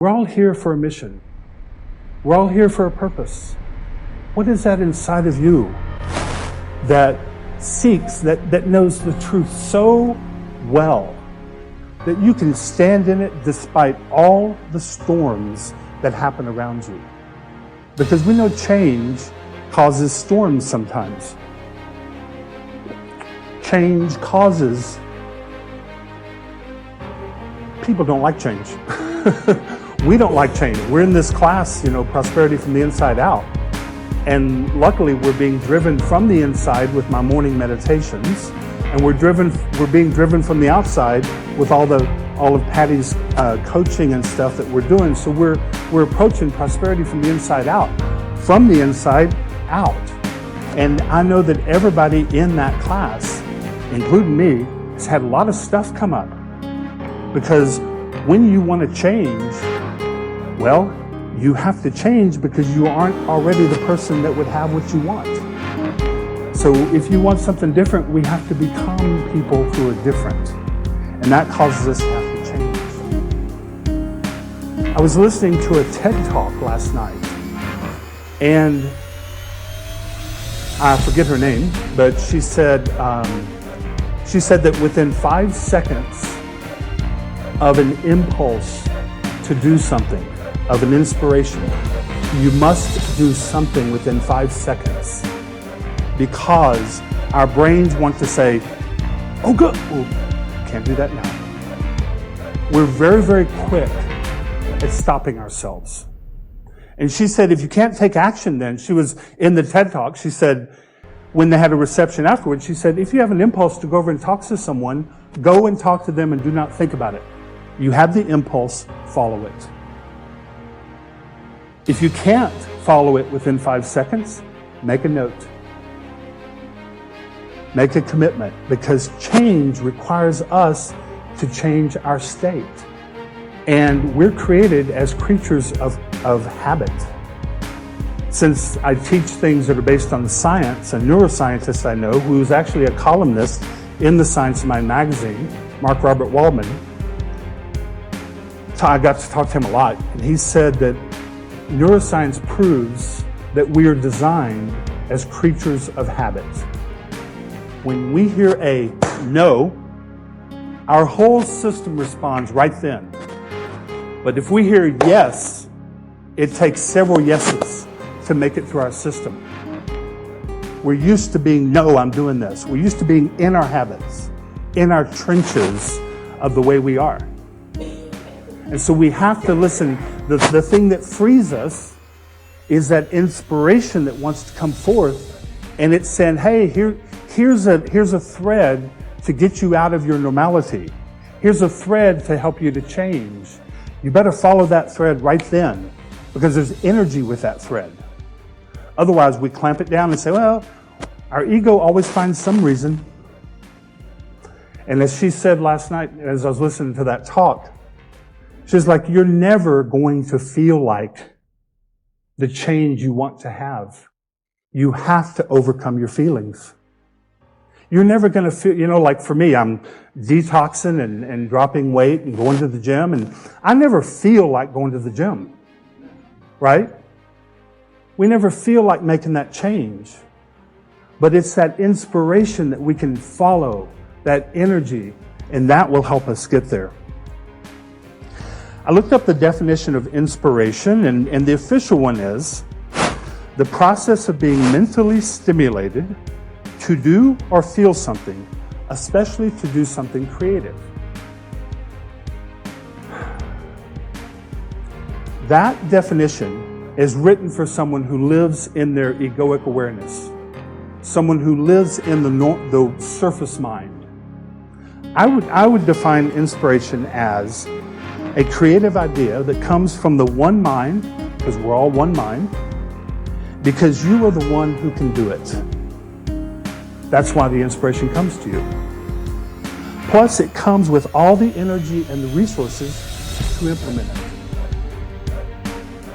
We're all here for a mission. We're all here for a purpose. What is that inside of you that seeks, that knows the truth so well that you can stand in it despite all the storms that happen around you? Because we know change causes storms sometimes. Change causes... People don't like change. We don't like change. We're in this class, prosperity from the inside out. And luckily we're being driven from the inside with my morning meditations. And we're being driven from the outside with all of Patty's coaching and stuff that we're doing. So we're approaching prosperity from the inside out. From the inside out. And I know that everybody in that class, including me, has had a lot of stuff come up. Because when you want to change, well, you have to change because you aren't already the person that would have what you want. So if you want something different, we have to become people who are different. And that causes us to have to change. I was listening to a TED Talk last night, and I forget her name, but she said that within 5 seconds of an impulse to do something, of an inspiration, you must do something within 5 seconds, because our brains want to say, oh good, can't do that now. We're very, very quick at stopping ourselves. And she said, if you can't take action then, she was in the TED Talk, she said, when they had a reception afterwards, she said, if you have an impulse to go over and talk to someone, go and talk to them and do not think about it. You have the impulse, follow it. If you can't follow it within 5 seconds, make a note. Make a commitment, because change requires us to change our state. And we're created as creatures of habit. Since I teach things that are based on the science, a neuroscientist I know, who's actually a columnist in the Science of Mind magazine, Mark Robert Waldman, I got to talk to him a lot, and he said that neuroscience proves that we are designed as creatures of habit. When we hear a no, our whole system responds right then. But if we hear yes, it takes several yeses to make it through our system. We're used to being, no, I'm doing this. We're used to being in our habits, in our trenches of the way we are. And so we have to listen. The thing that frees us is that inspiration that wants to come forth, and it's saying, hey, here's a thread to get you out of your normality. Here's a thread to help you to change. You better follow that thread right then, because there's energy with that thread. Otherwise, we clamp it down and say, well, our ego always finds some reason. And as she said last night, as I was listening to that talk, she's like, you're never going to feel like the change you want to have. You have to overcome your feelings. You're never going to feel, like for me, I'm detoxing and dropping weight and going to the gym, and I never feel like going to the gym, right? We never feel like making that change. But it's that inspiration that we can follow, that energy, and that will help us get there. I looked up the definition of inspiration, and the official one is the process of being mentally stimulated to do or feel something, especially to do something creative. That definition is written for someone who lives in their egoic awareness, someone who lives in the surface mind. I would define inspiration as a creative idea that comes from the one mind, because we're all one mind, because you are the one who can do it. That's why the inspiration comes to you. Plus, it comes with all the energy and the resources to implement it.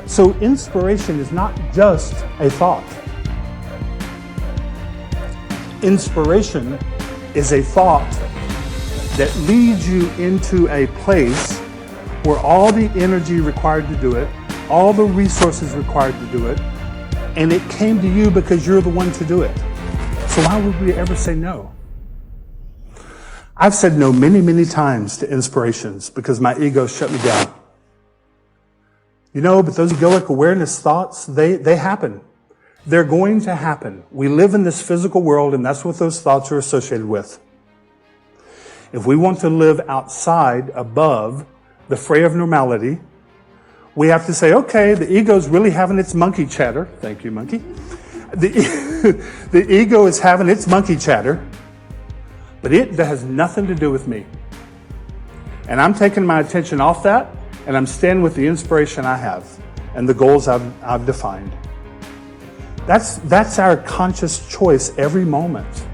So inspiration is not just a thought. Inspiration is a thought that leads you into a place where all the energy required to do it, all the resources required to do it, and it came to you because you're the one to do it. So why would we ever say no? I've said no many, many times to inspirations because my ego shut me down. You know, but those egoic awareness thoughts, they happen. They're going to happen. We live in this physical world, and that's what those thoughts are associated with. If we want to live outside, above the fray of normality, we have to say, okay, the ego's really having its monkey chatter. Thank you, monkey. The ego is having its monkey chatter, but it has nothing to do with me. And I'm taking my attention off that, and I'm standing with the inspiration I have and the goals I've defined. That's our conscious choice every moment.